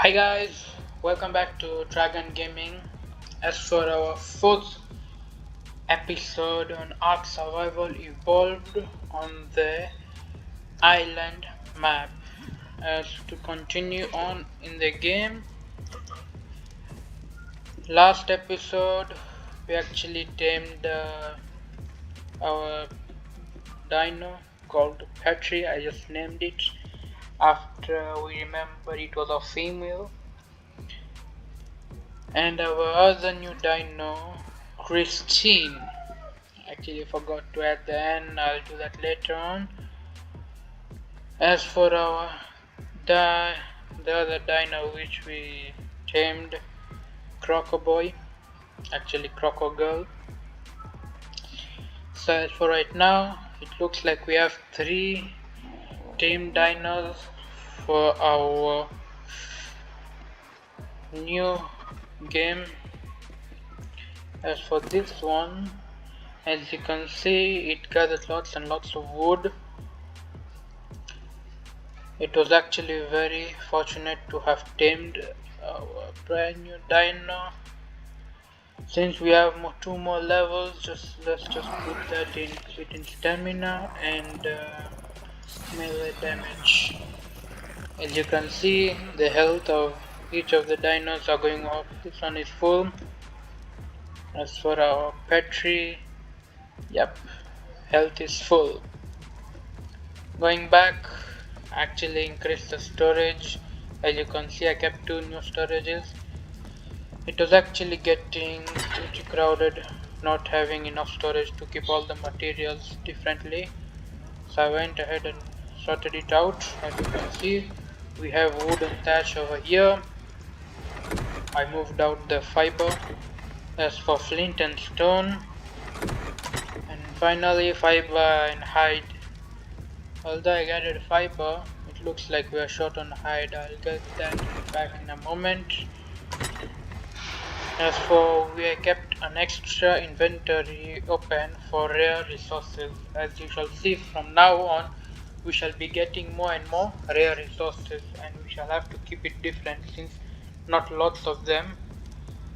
Hi guys, welcome back to Dragon Gaming. As for our fourth episode on Ark Survival Evolved on the island map. As to continue on in the game, last episode we actually tamed our dino called Petri. I just named it after we remember it was a female. And our other new dino, Christine. Actually forgot to add the N, I'll do that later on. As for the other dino which we tamed, Crocoboy, actually Crocogirl. So as for right now, it looks like we have 3 tamed dinos for our new game. As for this one, as you can see, it gathers lots and lots of wood. It was actually very fortunate to have tamed our brand new dino. Since we have 2 more levels, let's just put that in stamina and melee damage. As you can see, the health of each of the dinos are going up. This one is full. As for our Petri, yep, health is full. Going back, actually increased the storage. As you can see, I kept 2 new storages. It was actually getting pretty crowded, not having enough storage to keep all the materials differently. So I went ahead and sorted it out. As you can see, we have wooden thatch over here. I moved out the fiber. As for flint and stone, and finally fiber and hide. Although I gathered fiber, it looks like we are short on hide. I'll get that back in a moment. As for, we kept an extra inventory open for rare resources. As you shall see, from now on we shall be getting more and more rare resources, and we shall have to keep it different since not lots of them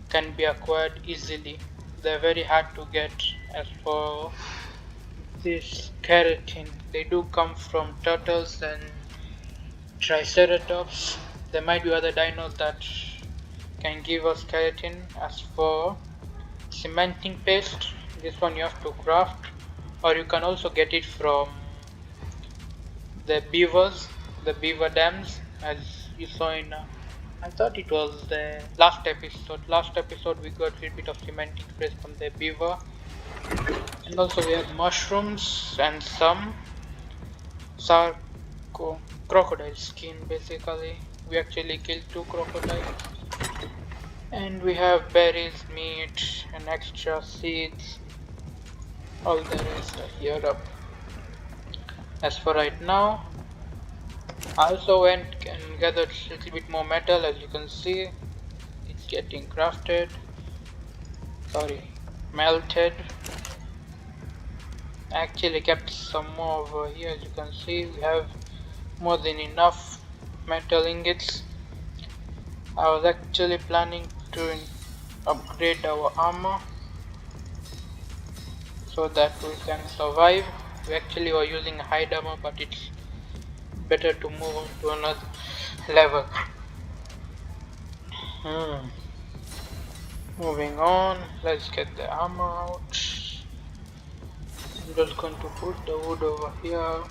can be acquired easily. They're very hard to get. As for this keratin, they do come from turtles and triceratops. There might be other dinos that can give us keratin. As for cementing paste, this one you have to craft, or you can also get it from the beavers, the beaver dams, as you saw in I thought it was the last episode. Last episode we got a bit of cementing paste from the beaver, and also we have mushrooms and some crocodile skin. Basically, we actually killed 2 crocodiles, and we have berries, meat, and extra seeds. All the rest are here up. As for right now, I also went and gathered a little bit more metal. As you can see, it's getting crafted. Melted. I actually kept some more over here. As you can see, we have more than enough metal ingots. I was actually planning to upgrade our armor so that we can survive. We actually were using hide armor, but it's better to move on to another level. Moving on, let's get the armor out. I'm just going to put the wood over here,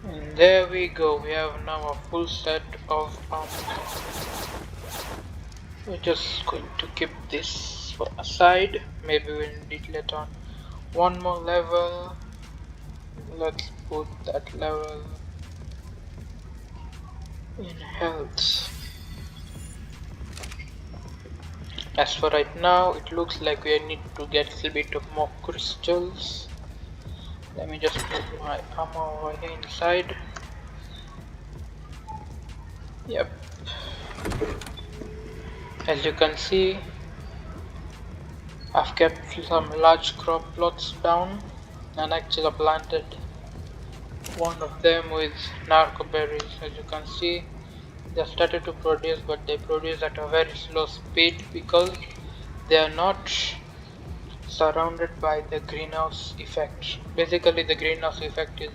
and there we go. We have now a full set of armor. We're just going to keep this for aside. Maybe we'll need it later on. One more level. Let's put that level in health. As for right now, it looks like we need to get a little bit of more crystals. Let me just put my armor over here inside. Yep. As you can see, I've kept some large crop plots down and actually planted One of them is narco berries. As you can see, they started to produce, but they produce at a very slow speed because they are not surrounded by the greenhouse effect. Basically, the greenhouse effect is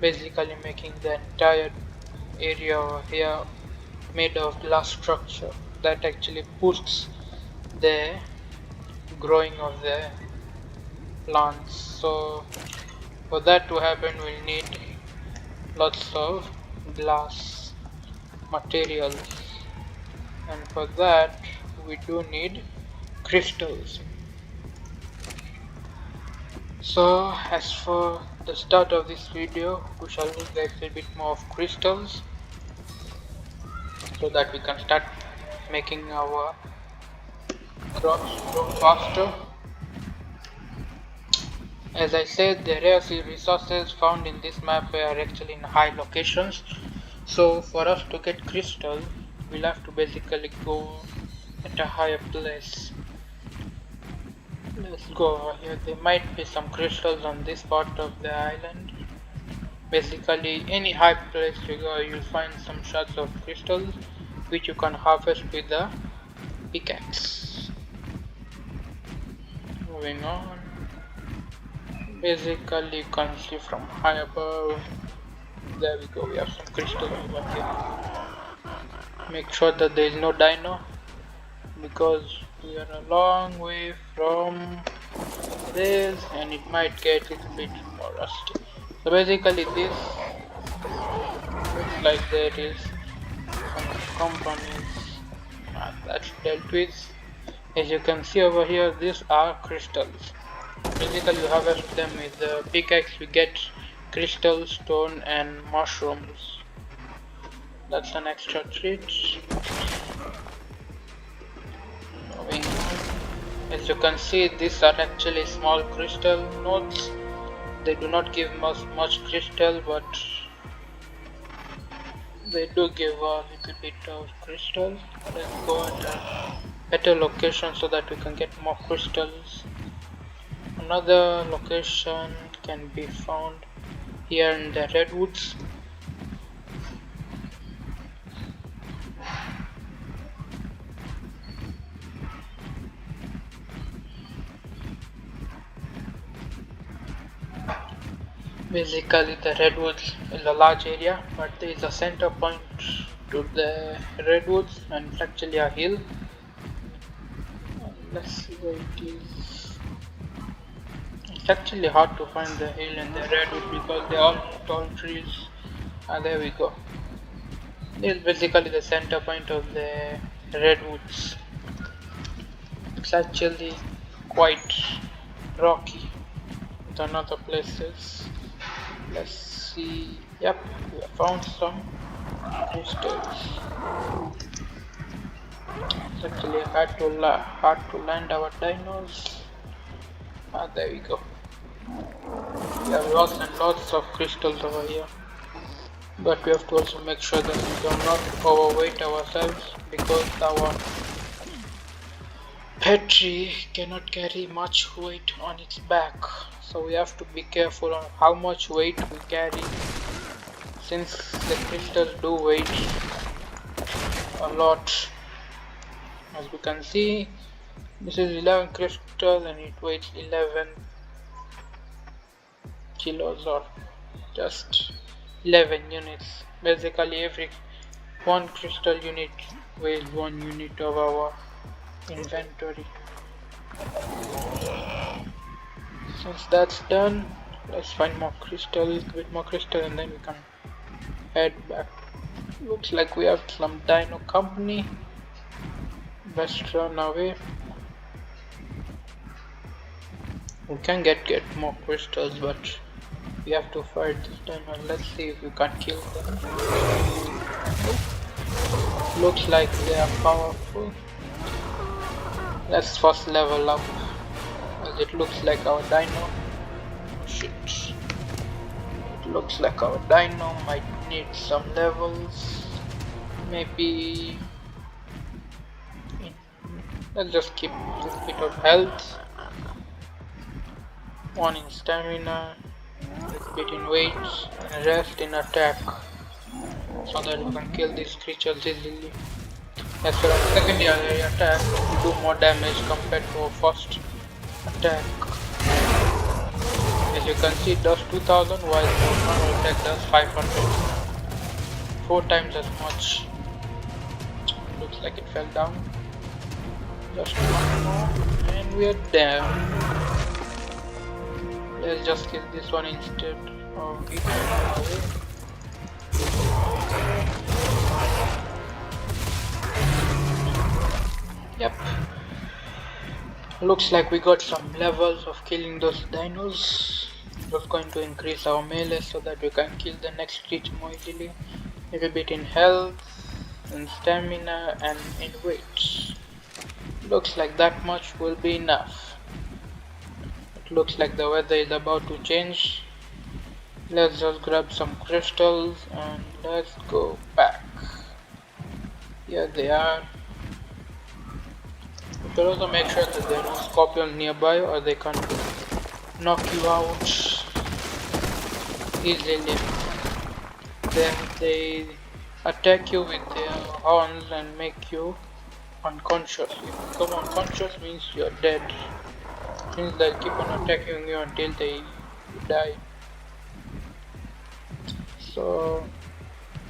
basically making the entire area over here made of glass structure that actually boosts the growing of the plants. So for that to happen, we'll need lots of glass materials, and for that we do need crystals. So as for the start of this video, we shall need a little bit more of crystals so that we can start making our crops grow faster. As I said, the rare resources found in this map are actually in high locations, so for us to get crystal we'll have to basically go at a higher place. Let's go over here. There might be some crystals on this part of the island. Basically any high place you go, you'll find some shards of crystals which you can harvest with the pickaxe. Moving on. Basically you can see from high above. There we go, we have some crystals over here. Make sure that there is no dino because we are a long way from this and it might get a little bit more rusty. So basically this looks like there is some components that's dealt with. As you can see over here, these are crystals. Basically you harvest them with the pickaxe, we get crystal, stone and mushrooms. That's an extra treat. Moving on. As you can see, these are actually small crystal nodes. They do not give much crystal, but they do give a little bit of crystal. Let's go at a better location so that we can get more crystals. Another location can be found here in the redwoods. Basically the redwoods is a large area, but there is a center point to the redwoods and it's actually a hill. Let's see where it is. It's actually hard to find the hill and the redwood because they're all tall trees. There we go. This is basically the center point of the redwoods. It's actually quite rocky than other places. Let's see. Yep, we have found some crystals. It's actually hard to land our dinos. There we go. We have lots and lots of crystals over here, but we have to also make sure that we do not overweight ourselves because our pet tree cannot carry much weight on its back. So we have to be careful on how much weight we carry, since the crystals do weigh a lot. As you can see, this is 11 crystals and it weighs 11 kilos or just 11 units. Basically every one crystal unit weighs 1 unit of our inventory. Since that's done, let's find more crystals, a bit more crystal, and then we can head back. Looks like we have some dino company. Best run away. We can get more crystals, but we have to fight this dino. Let's see if we can kill them. Looks like they are powerful. Let's first level up, as it looks like our dino. Shit. It looks like our dino might need some levels. Maybe. Let's just keep a little bit of health. 1 in stamina. little bit in weights and rest in attack so that we can kill these creatures easily. As for our secondary attack, we do more damage compared to our first attack. As you can see, it does 2000 while the normal attack does 500. 4 times as much. Looks like it fell down. Just one more and we are down. Let's just kill this one instead of it away. Yep. Looks like we got some levels of killing those dinos. Just going to increase our melee so that we can kill the next creature more easily. Little bit in health, in stamina and in weight. Looks like that much will be enough. It looks like the weather is about to change. Let's just grab some crystals and let's go back. Here they are. You can also make sure that there are no scorpions nearby or they can knock you out easily. Then they attack you with their horns and make you unconscious. If you become unconscious means you're dead. Means they'll keep on attacking you until they die. So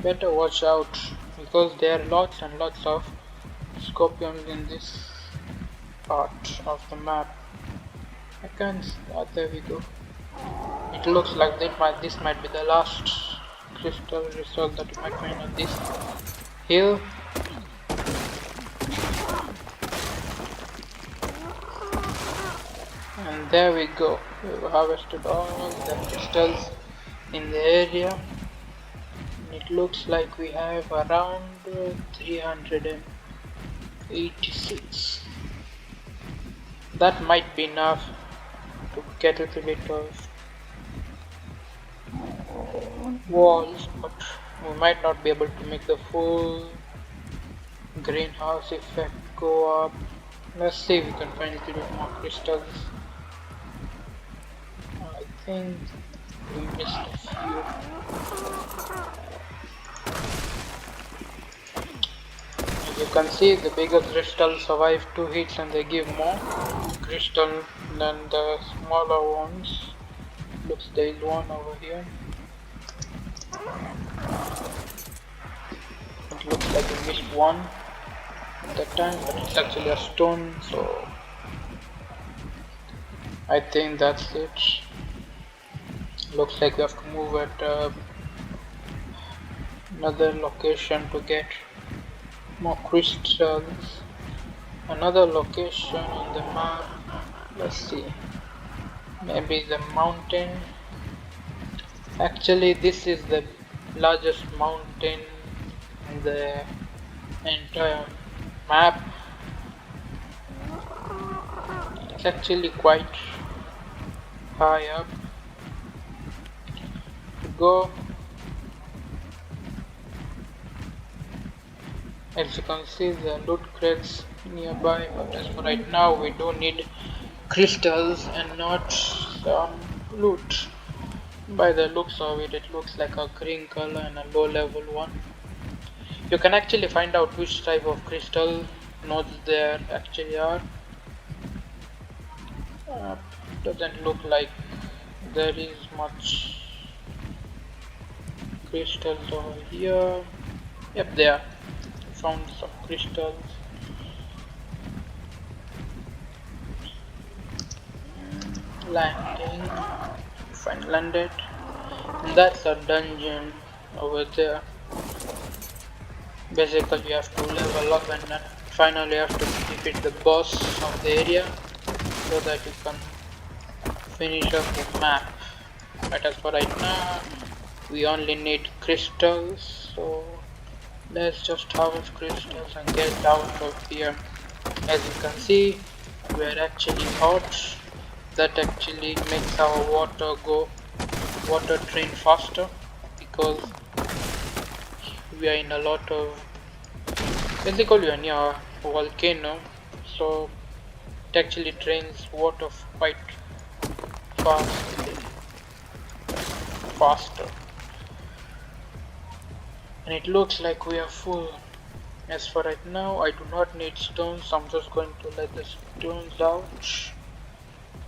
better watch out because there are lots and lots of scorpions in this part of the map. I can't. There we go. It looks like this might be the last crystal result that you might find on this hill. And there we go. We've harvested all the crystals in the area. It looks like we have around 386. That might be enough to get a little bit of walls, but we might not be able to make the full greenhouse effect go up. Let's see if we can find a little bit more crystals. I think we missed a few. As you can see, the bigger crystals survive 2 hits and they give more crystal than the smaller ones. Looks there is one over here. It looks like we missed one at that time, but it's actually a stone, so I think that's it. Looks like we have to move at another location to get more crystals. Another location on the map. Let's see. Maybe the mountain. Actually, this is the largest mountain in the entire map. It's actually quite high up to go. As you can see, the loot crates nearby, but as for right now we do need crystals and not some loot. By the looks of it, it looks like a green color and a low level one. You can actually find out which type of crystal nodes there actually are. Doesn't look like there is much crystals over here. Yep, there. Found some crystals. Landing. Fine, landed. And that's a dungeon over there. Basically, you have to level up and then finally have to defeat the boss of the area so that you can finish up the map. But as for right now, we only need crystals, so let's just harvest crystals and get out of here. As you can see, we are actually hot. That actually makes our water drain faster because we are in a lot of, basically we are near a volcano, so it actually drains water quite fast. faster. And it looks like we are full. As for right now, I do not need stones, so I'm just going to let the stones out.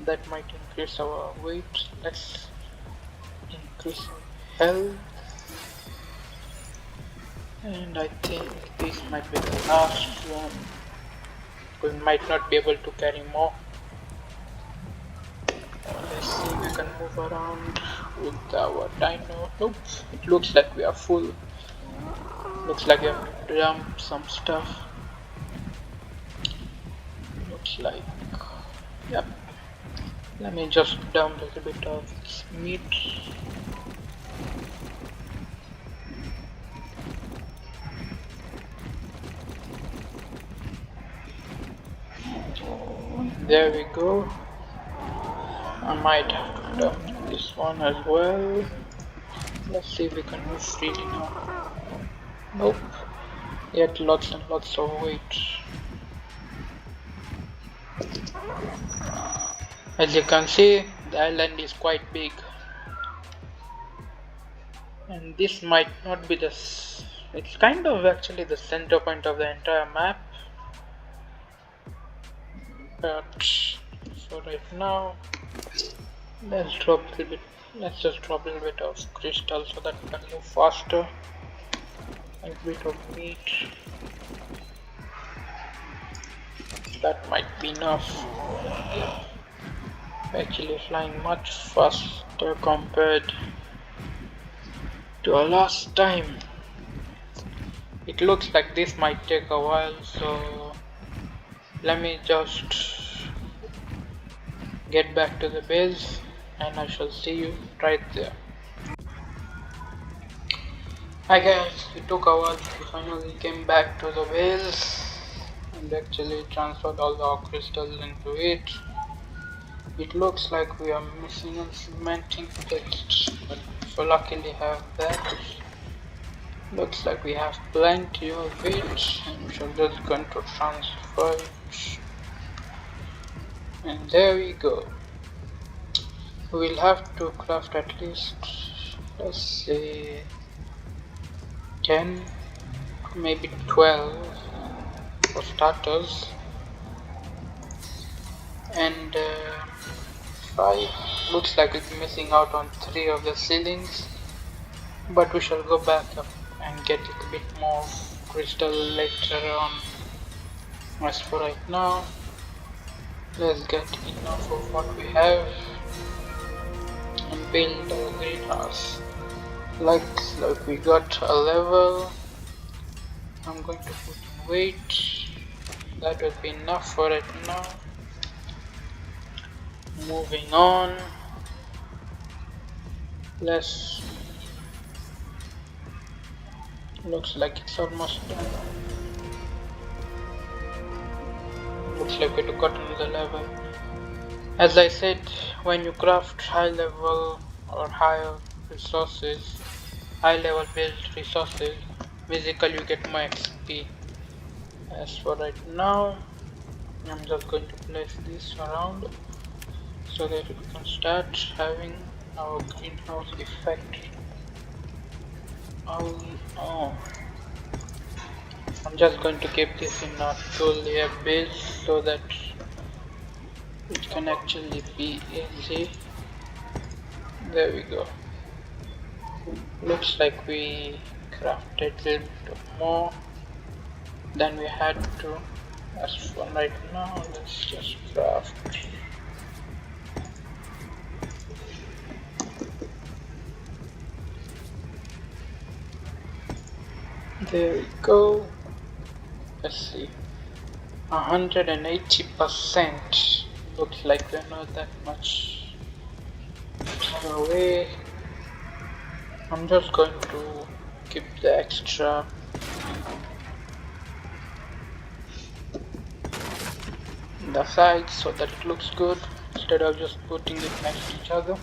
That might increase our weight. Let's increase health. And I think this might be the last one. We might not be able to carry more. Let's see if we can move around with our dino. Nope, it looks like we are full. Looks like we have to dump some stuff. Looks like, yep. Let me just dump a little bit of this meat. There we go. I might have to dump this one as well. Let's see if we can move freely now. Nope. Yet lots and lots of weight. As you can see, the island is quite big. And this might not be it's kind of actually the center point of the entire map. But for right now, let's just drop a little bit of crystal so that we can move faster. A bit of meat. That might be enough. Yeah. Actually flying much faster compared to our last time. It looks like this might take a while, so let me just get back to the base and I shall see you right there. Hi guys, it took a while. We finally came back to the base and actually transferred all our crystals into it. It looks like we are missing a cementing paste, but we luckily have that. Looks like we have plenty of it, and we shall just going to transfer it. And there we go. We'll have to craft at least, let's say, 10, maybe 12 for starters, and 5. Looks like it's missing out on 3 of the ceilings, but we shall go back up and get a little bit more crystal later on. As for right now, let's get enough of what we have and build a greenhouse. Like we got a level. I'm going to put in weight. That will be enough for it now. Moving on. Looks like it's almost done. Looks like we got another level. As I said, when you craft high level or higher resources, high level built resources, basically you get more XP. As for right now, I'm just going to place this around so that we can start having our greenhouse effect. Oh, I'm just going to keep this in a 2-layer base so that it can actually be easy. There we go. Looks like we crafted a little bit more than we had to. As for right now, let's just craft. There we go. Let's see. 180%. Looks like we're not that much away. I'm just going to keep the extra in the sides so that it looks good instead of just putting it next to each other.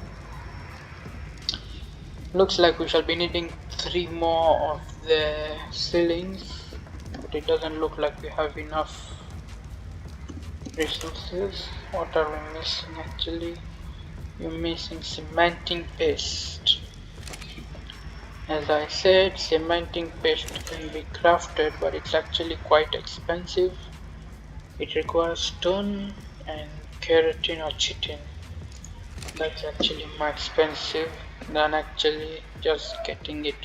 Looks like we shall be needing 3 more of the ceilings, but it doesn't look like we have enough resources. What are we missing actually? We're missing cementing paste. As I said, cementing paste can be crafted, but it's actually quite expensive. It requires stone and keratin or chitin. That's actually more expensive than actually just getting it.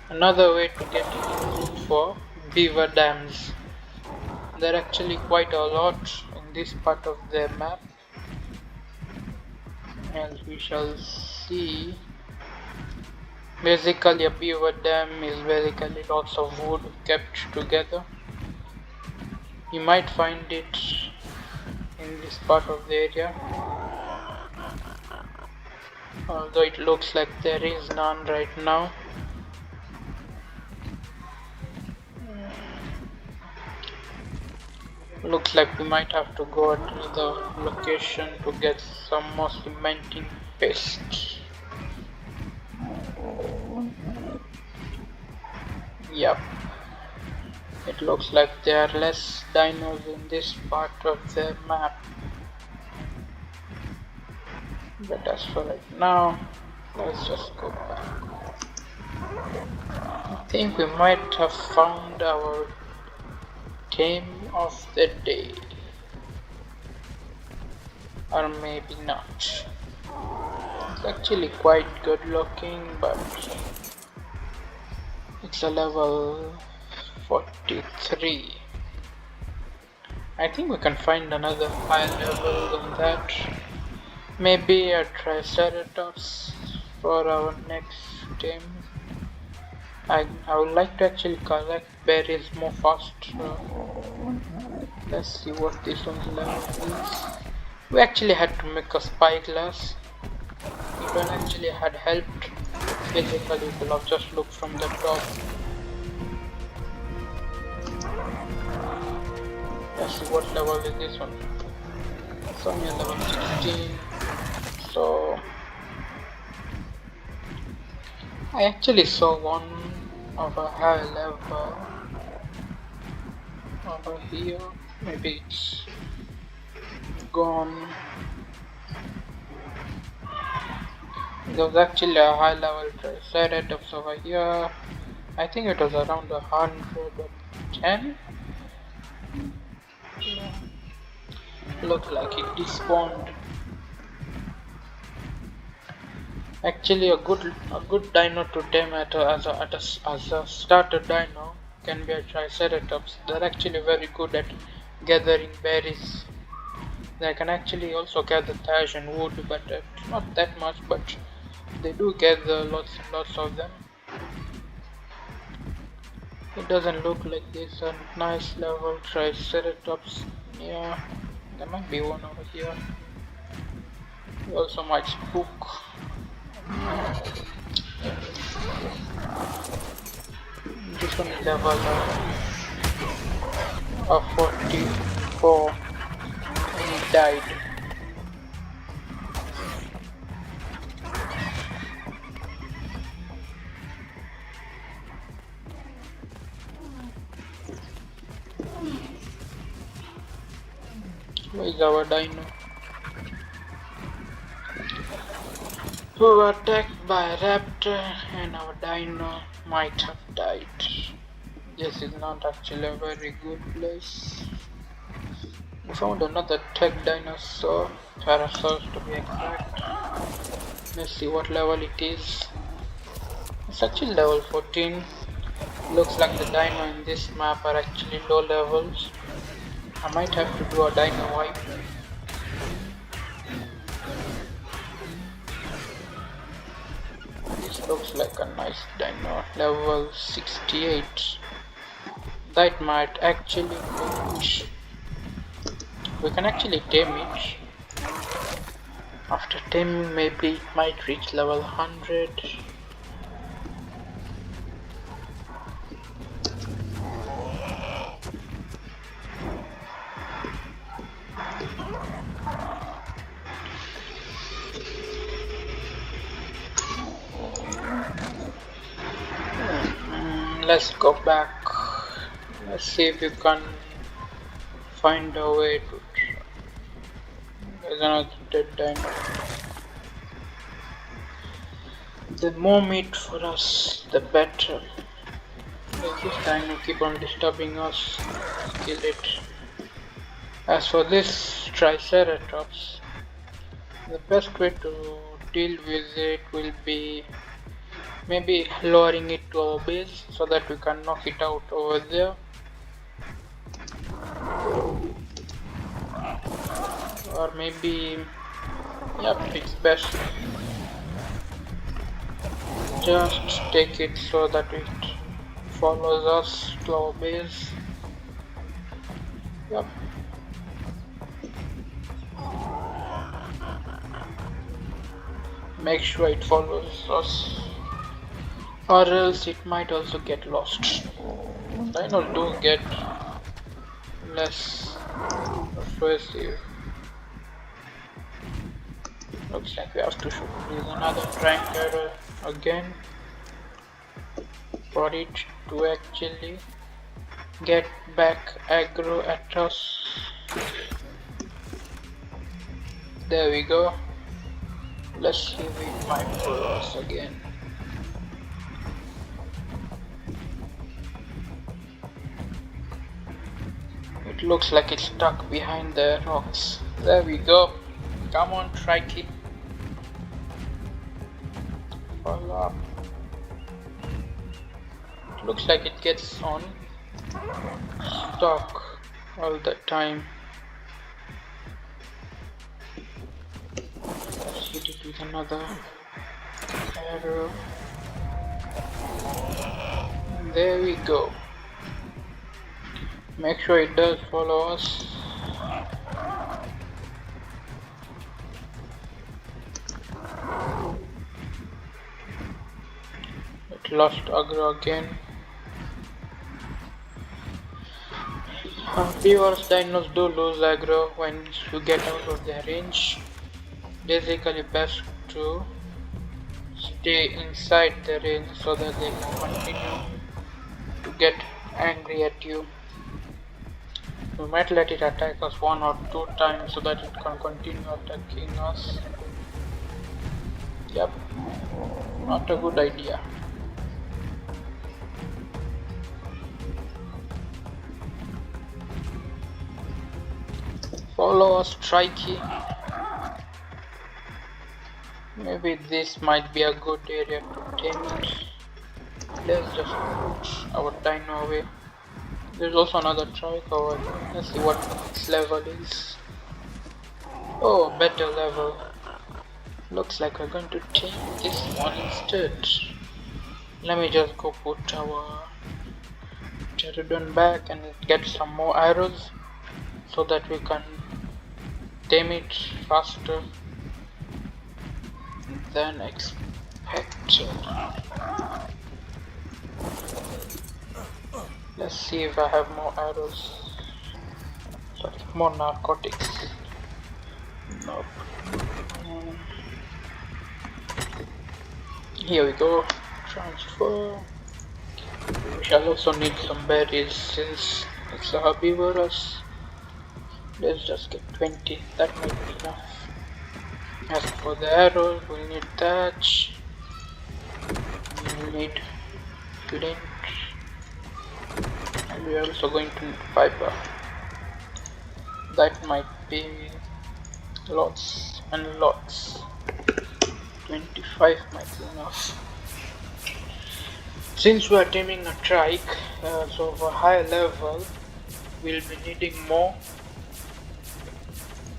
Another way to get it is look for beaver dams. There are actually quite a lot in this part of the map, as we shall see. Basically, a beaver dam is basically lots of wood kept together. You might find it in this part of the area, although it looks like there is none right now. Looks like we might have to go to the location to get some more cementing paste. Yep. It looks like there are less dinos in this part of the map. But as for right now, let's just go back. I think we might have found our game of the day. Or maybe not. It's actually quite good looking, but it's a level 43. I think we can find another high level than that. Maybe a Triceratops for our next game. I would like to actually collect berries more fast. Let's see what this one's level is. We actually had to make a spyglass. If one actually had helped, basically we could have just looked from the top. Let's see what level is this one. It's only level 16. So I actually saw one of a high level over here. Maybe it's gone. There was actually a high level Triceratops over here. I think it was around 110. Yeah. Looked like it despawned. Actually, a good dino to tame as a starter dino can be a Triceratops. They're actually very good at gathering berries. They can actually also gather thatch and wood, but not that much. But they do gather lots and lots of them. It doesn't look like there's a nice level Triceratops. Yeah, there might be one over here. We also might spook. This one is level of 44 and he died. Where is our dino? We were attacked by a raptor and our dino might have died. This is not actually a very good place. We found another tech dinosaur, Parasaurus to be exact. Let's see what level it is. It's actually level 14. Looks like the dino in this map are actually low levels. I might have to do a dino wipe. This looks like a nice dino, level 68. That might actually reach. We can actually tame it. After taming, maybe it might reach level 100. Let's go back. Let's see if you can find a way to. There's another dead dino. The more meat for us, the better. Let this dino keep on disturbing us. Kill it. As for this Triceratops, the best way to deal with it will be maybe lowering it to our base so that we can knock it out over there. Or maybe, yep, it's best just take it so that it follows us to our base. Yep. Make sure it follows us, or else it might also get lost. Dinos do get less persuasive. Looks like we have to shoot with another trank arrow again for it to actually get back aggro at us. There we go. Let's see if it might follow us again. It looks like it's stuck behind the rocks. There we go. Come on, Trike. Follow up. It looks like it gets on stuck all the time. Let's hit it with another arrow. There we go. Make sure it does follow us. It lost aggro again. Viewers, dinos do lose aggro when you get out of their range. Basically best to stay inside the range so that they can continue to get angry at you. We might let it attack us 1 or 2 times so that it can continue attacking us. Yep, not a good idea. Follow us, Trikey. Maybe this might be a good area to tame it. Let's just put our dino away. There's also another trike over here. Let's see what its level is. Oh, better level. Looks like we're going to take this one instead. Let me just go put our pterodon back and get some more arrows so that we can tame it faster than expected. Let's see if I have more arrows. Sorry, more narcotics. Nope. Here we go. Transfer. We shall also need some berries since it's a herbivorous. Let's just get 20. That might be enough. As for the arrows, we'll need thatch. We'll need flint. And we're also going to need fiber. That might be lots and lots. 25 might be enough. Since we are taming a trike, so for higher level, we'll be needing more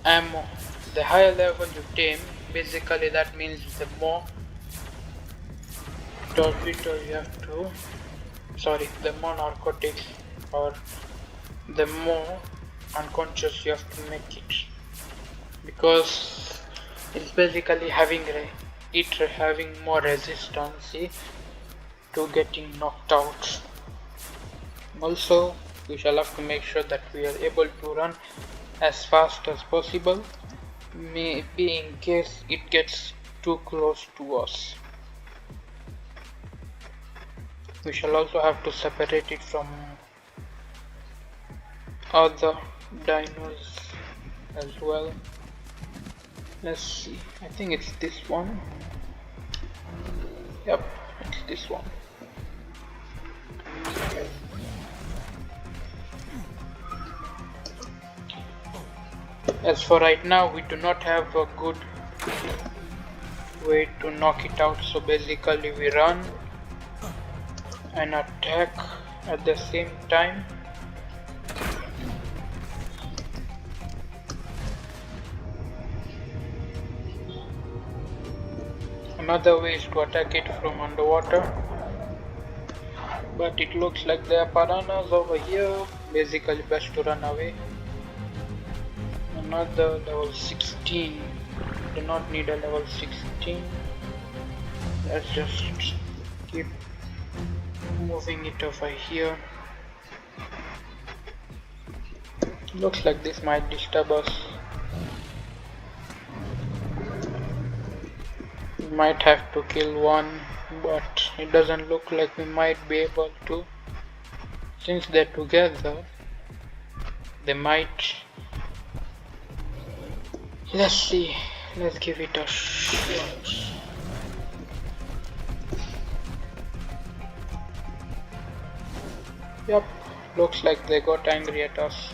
ammo. The higher level you tame, basically that means the more torpedo you have to, the more narcotics or the more unconscious you have to make it, because it's basically having more resistance to getting knocked out. Also, we shall have to make sure that we are able to run as fast as possible, maybe in case it gets too close to us. We shall also have to separate it from other dinos as well. Let's see, I think it's this one. Yep, it's this one. As for right now, we do not have a good way to knock it out, so basically we run and attack at the same time. Another way is to attack it from underwater, but it looks like there are piranhas over here. Basically best to run away. Another level 16. Do not need a level 16. Let's just keep moving it over here. Looks like this might disturb us. We might have to kill one, but it doesn't look like we might be able to. Since they're together, they might. Let's see. Let's give it a shot. Yep, looks like they got angry at us.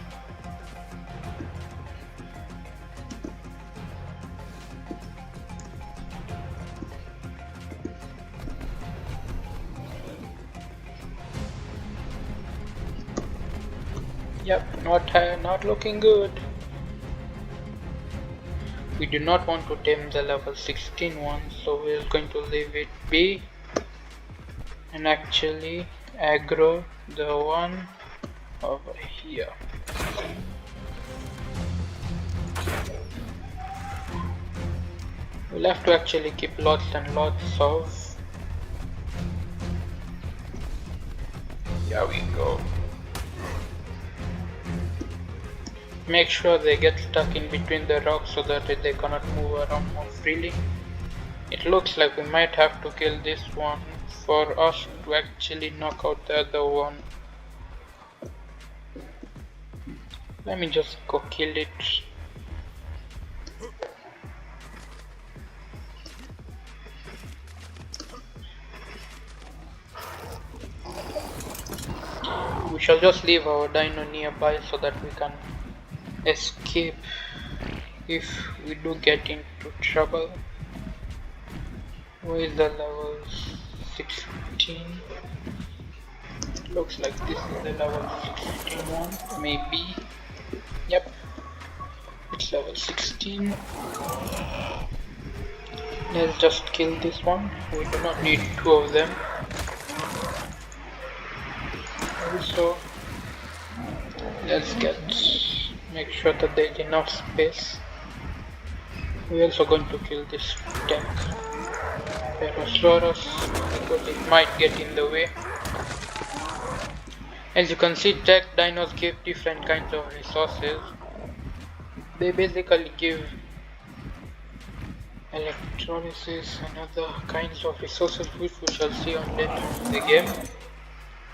Yep, not looking good. We do not want to tame the level 16 one, so we're going to leave it be and actually aggro the one over here. We'll have to actually keep lots and lots of. Here we go. Make sure they get stuck in between the rocks so that they cannot move around more freely. It looks like we might have to kill this one for us to actually knock out the other one. Let me just go kill it. We shall just leave our dino nearby so that we can escape if we do get into trouble. Where is the level 16? Looks like this is the level 16 one, maybe. Yep, it's level 16. Let's just kill this one. We do not need two of them. Also, let's make sure that there's enough space. We're also going to kill this tank Parasaurus because it might get in the way. As you can see, tech dinos give different kinds of resources. They basically give electrolysis and other kinds of resources which we shall see on later in the game.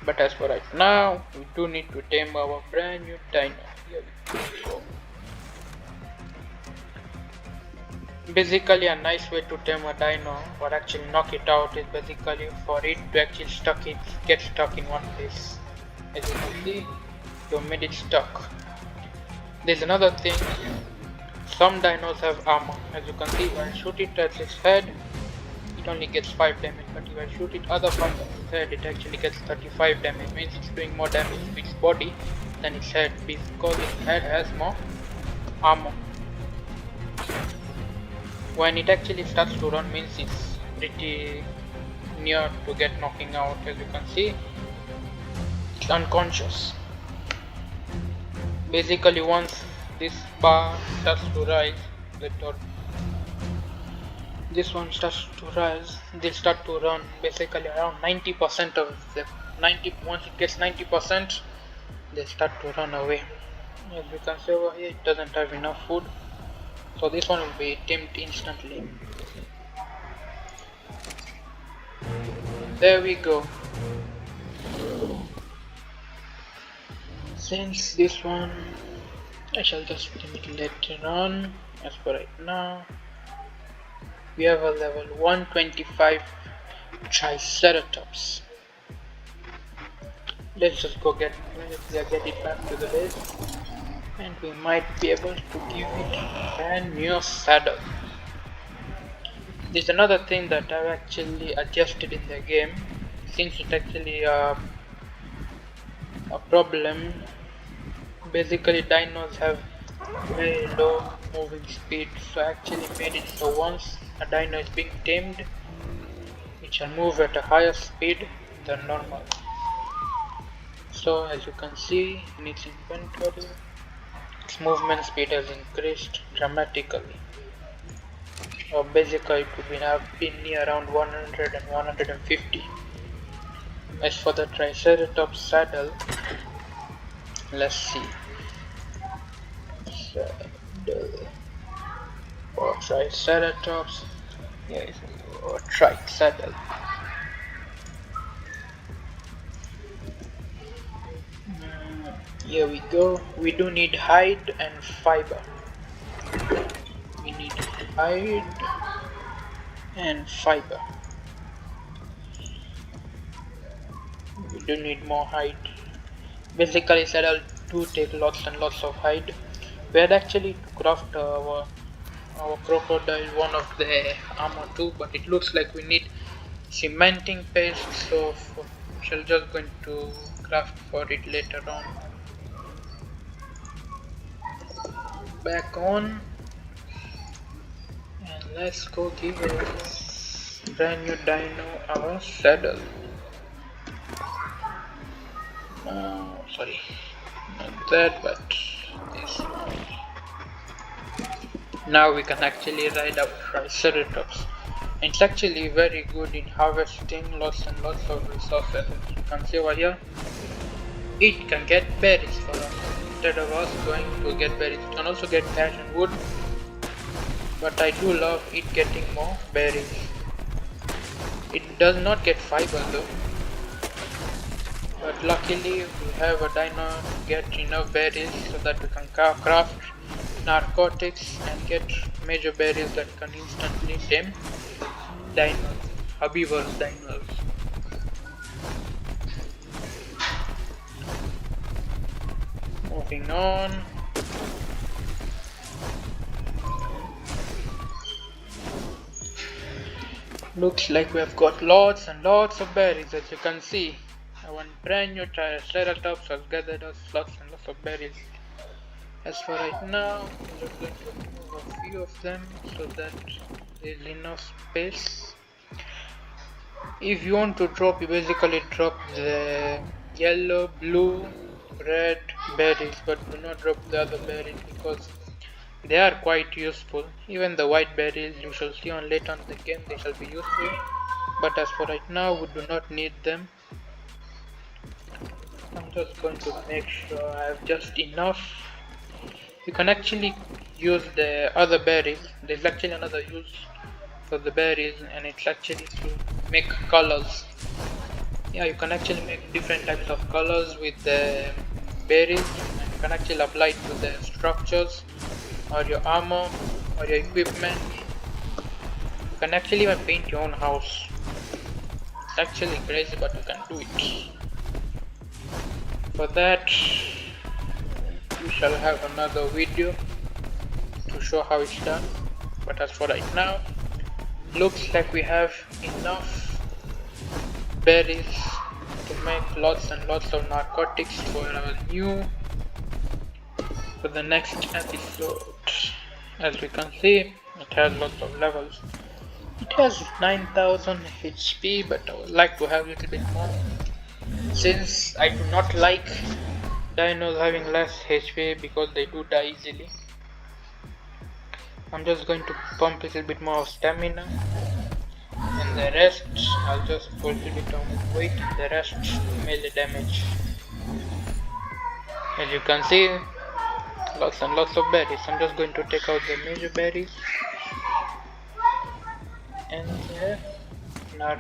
But as for right now, we do need to tame our brand new dino. Here we go. Basically, a nice way to tame a dino or actually knock it out is basically for it to actually get stuck in one place. As you can see, you made it stuck. There's another thing. Some dinos have armor. As you can see, when I shoot it at its head, it only gets 5 damage, but if I shoot it other part of its head, it actually gets 35 damage. Means it's doing more damage to its body than its head because its head has more armor. When it actually starts to run, means it's pretty near to get knocking out. As you can see, it's unconscious. Basically, once this bar starts to rise, this one starts to rise, they start to run basically around 90% of the once it gets 90%, they start to run away. As you can see over here, it doesn't have enough food, so this one will be tamed instantly. There we go. Since this one, I shall just tame it later on. As for right now, we have a level 125 Triceratops. Let's just go get it back to the base, and we might be able to give it a new saddle. There's another thing that I've actually adjusted in the game, since it's actually a problem. Basically, dinos have very low moving speed, so I actually made it so once a dino is being tamed, it shall move at a higher speed than normal. So as you can see in its inventory, its movement speed has increased dramatically. Basically it would have been near around 100 and 150. As for the Triceratops saddle, let's see. Saddle for Triceratops. Here is our saddle. Here we go. We do need hide and fiber. We need hide and fiber. We do need more hide. Basically, saddle do take lots and lots of hide. We had actually to craft our crocodile one of the armor too, but it looks like we need cementing paste, so we're just going to craft for it later on. Back on, and let's go give a brand new dino our saddle. Sorry, not that, but this. Now we can actually ride our Triceratops. It's actually very good in harvesting lots and lots of resources. As you can see over here, it can get berries for us instead of us going to get berries. It can also get cash and wood, but I do love it getting more berries. It does not get fiber though, but luckily we have a dino to get enough berries so that we can craft narcotics and get major berries that can instantly tame dinos, herbivorous dinos. Moving on. Looks like we have got lots and lots of berries. As you can see, our brand new Triceratops has gathered us lots and lots of berries. As for right now, we're just going to remove a few of them so that there's enough space. If you want to drop, you basically drop the yellow, blue, red berries, but do not drop the other berries because they are quite useful. Even the white berries you shall see on later on in the game, they shall be useful, but as for right now we do not need them. I'm just going to make sure I have just enough. You can actually use the other berries. There's actually another use for the berries, and it's actually to make colors. Yeah, you can actually make different types of colors with the berries, and you can actually apply it to the structures or your armor or your equipment. You can actually even paint your own house. It's actually crazy, but you can do it. For that, we shall have another video to show how it's done, but as for right now, looks like we have enough berries to make lots and lots of narcotics for the next episode. As we can see, it has lots of levels. It has 9000 HP, but I would like to have a little bit more, since I do not like dinos having less HP because they do die easily. I'm just going to pump a little bit more of stamina, and the rest I'll just put a little bit on weight, the rest melee damage. As you can see, lots and lots of berries. I'm just going to take out the major berries, and not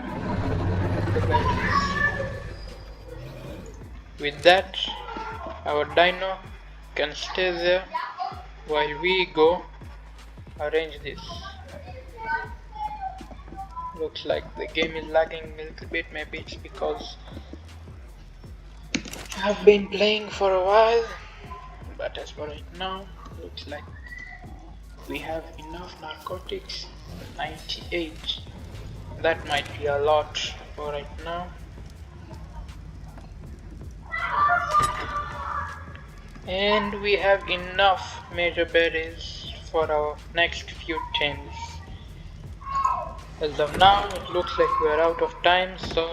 the berries. With that, our dino can stay there while we go arrange this. Looks like the game is lagging a little bit. Maybe it's because I've been playing for a while, but as for right now, looks like we have enough narcotics. 98. That might be a lot for right now. And we have enough major berries for our next few teams. As of now, it looks like we are out of time, so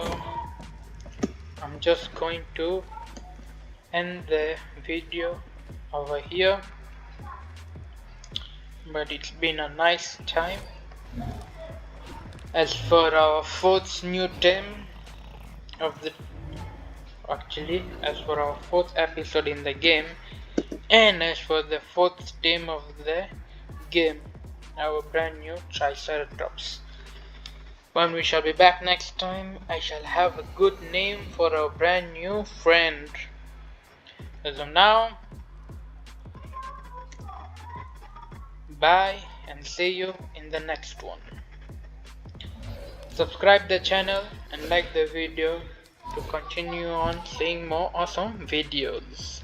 I'm just going to end the video over here. But it's been a nice time. As for our fourth new team of the as for our fourth episode in the game, and as for the fourth team of the game, our brand new Triceratops. When we shall be back next time, I shall have a good name for our brand new friend. As of now, bye and see you in the next one. Subscribe the channel and like the video to continue on seeing more awesome videos.